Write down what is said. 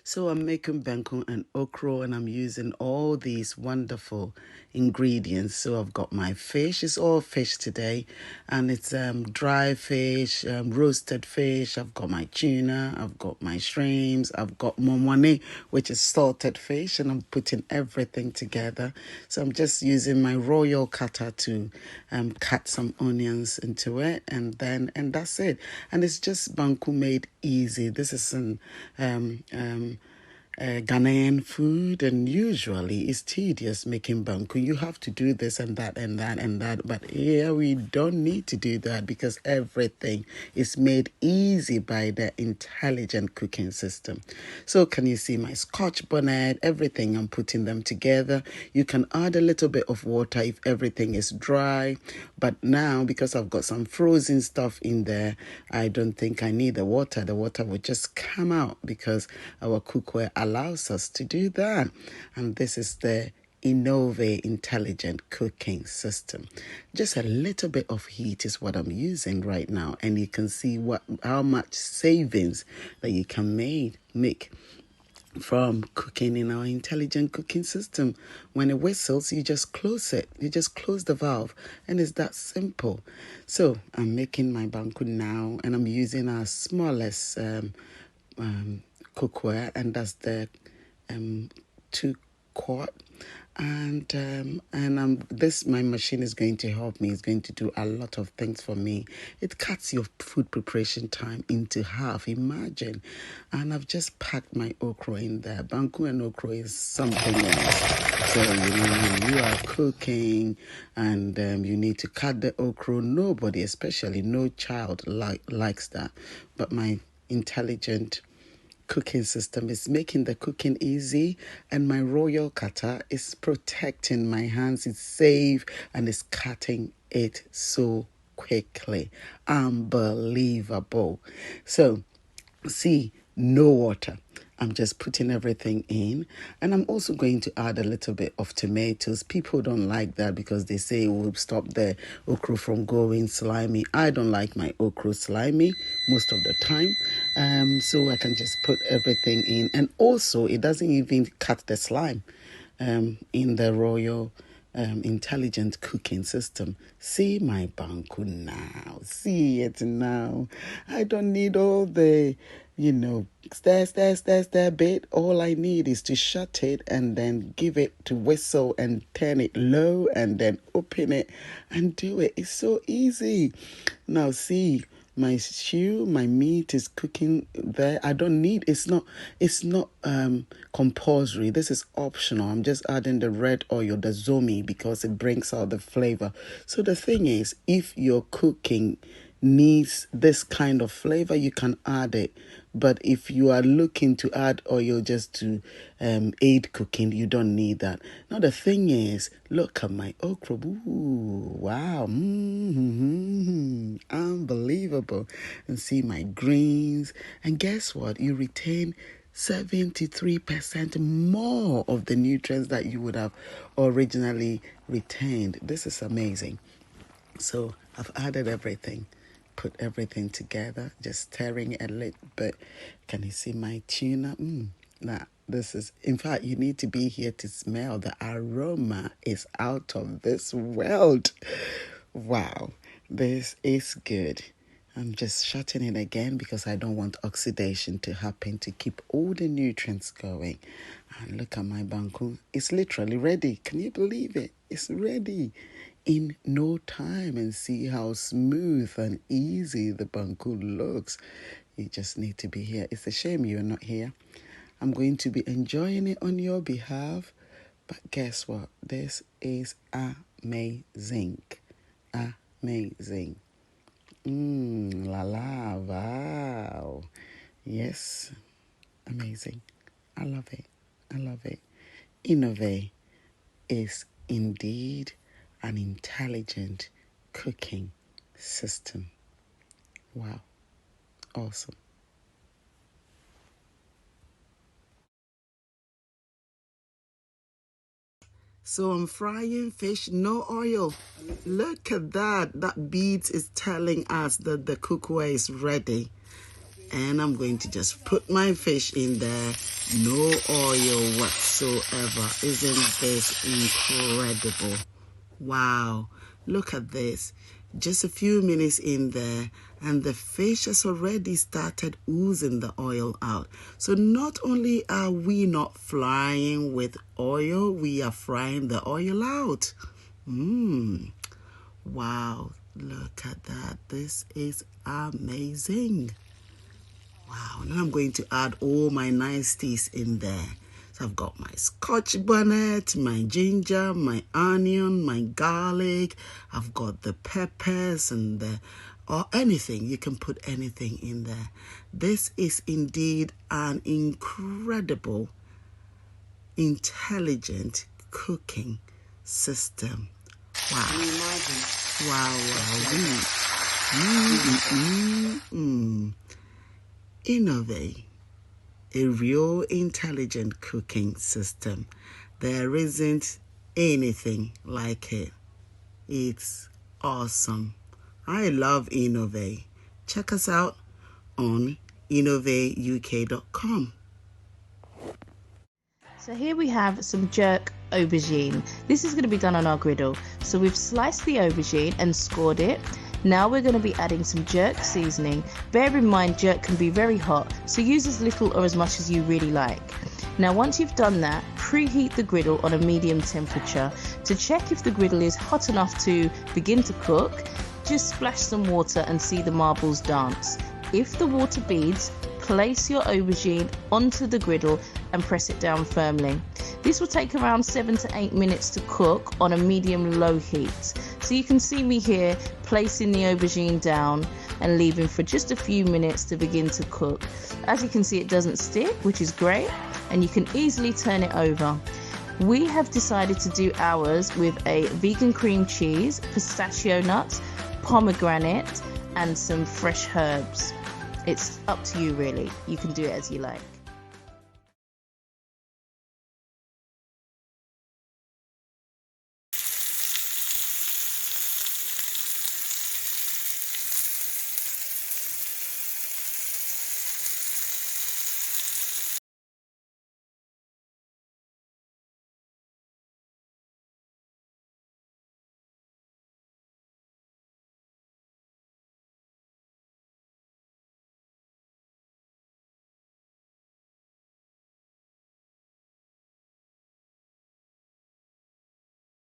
So I'm making bangkok and okra, and I'm using all these wonderful ingredients. So I've got my fish. It's all fish today, and it's dry fish, roasted fish. I've got my tuna. I've got my shrimps. I've got momwane, which is salted fish, and I'm putting everything together. So I'm just using my royal cutter to cut some onions into it, and that's it. And it's just bangkok made easy. This is an Ghanaian food, and usually it's tedious making banku. You have to do this and that and that and that, but here we don't need to do that because everything is made easy by the intelligent cooking system. So can you see my scotch bonnet, everything? I'm putting them together. You can add a little bit of water if everything is dry, but now because I've got some frozen stuff in there, I don't think I need the water. The water will just come out because our cookware allows us to do that. And this is the INOVE intelligent cooking system. Just a little bit of heat is what I'm using right now, and you can see how much savings that you can make from cooking in our intelligent cooking system. When it whistles, you just close it. You just close the valve, and it's that simple. So I'm making my banku now, and I'm using our smallest cookware, and that's the 2 quart. And this my machine is going to help me. It's going to do a lot of things for me. It cuts your food preparation time into half. Imagine. And I've just packed my okra in there. Banku and okra is something else. So when you are cooking and you need to cut the okra, nobody, especially no child, likes that. But my intelligent cooking system is making the cooking easy, and my royal cutter is protecting my hands. It's safe and it's cutting it so quickly. Unbelievable. So see, no water. I'm just putting everything in, and I'm also going to add a little bit of tomatoes. People don't like that because they say it will stop the okra from going slimy. I don't like my okra slimy most of the time, so I can just put everything in, and also it doesn't even cut the slime in the royal intelligent cooking system. See my banku now. See it now. I don't need all the, stir bit. All I need is to shut it and then give it to whistle and turn it low and then open it and do it. It's so easy. Now see, my meat is cooking there. I don't need, it's not compulsory. This is optional. I'm just adding the red oil, the zomi, because it brings out the flavor. So the thing is, if your cooking needs this kind of flavor, you can add it. But if you are looking to add oil just to aid cooking, you don't need that. Now the thing is, look at my okra. Ooh, wow. Unbelievable. And see my greens. And guess what? You retain 73% more of the nutrients that you would have originally retained. This is amazing. So I've added everything, put everything together, just stirring it a little bit. Can you see my tuna? Now, this is, in fact, you need to be here to smell. The aroma is out of this world. Wow, this is good. I'm just shutting it again because I don't want oxidation to happen, to keep all the nutrients going. And look at my banku. It's literally ready. Can you believe it? It's ready in no time, and see how smooth and easy the banku looks. You just need to be here. It's a shame you're not here. I'm going to be enjoying it on your behalf. But guess what? This is amazing. Amazing. Wow. Yes, amazing. I love it. I love it. INOVE is indeed an intelligent cooking system. Wow. Awesome. So I'm frying fish, no oil. Look at that. That bead is telling us that the cookware is ready. and I'm going to just put my fish in there. No oil whatsoever. Isn't this incredible? Wow, look at this. Just a few minutes in there and the fish has already started oozing the oil out. So not only are we not frying with oil, we are frying the oil out. Wow, look at that. This is amazing. Wow, now I'm going to add all my niceties in there. So I've got my scotch bonnet, my ginger, my onion, my garlic. I've got the peppers and or anything. You can put anything in there. This is indeed an incredible, intelligent cooking system. Wow. Can you imagine? Wow. INOVE. A real intelligent cooking system. There isn't anything like it. It's awesome. I love INOVE. Check us out on INOVEUK.com. So here we have some jerk aubergine. This is going to be done on our griddle. So we've sliced the aubergine and scored it. Now we're going to be adding some jerk seasoning. Bear in mind, jerk can be very hot, so use as little or as much as you really like. Now once you've done that, preheat the griddle on a medium temperature. To check if the griddle is hot enough to begin to cook, just splash some water and see the marbles dance. If the water beads, place your aubergine onto the griddle and press it down firmly. This will take around 7 to 8 minutes to cook on a medium-low heat. So you can see me here placing the aubergine down and leaving for just a few minutes to begin to cook. As you can see, it doesn't stick, which is great, and you can easily turn it over. We have decided to do ours with a vegan cream cheese, pistachio nuts, pomegranate, and some fresh herbs. It's up to you really. You can do it as you like.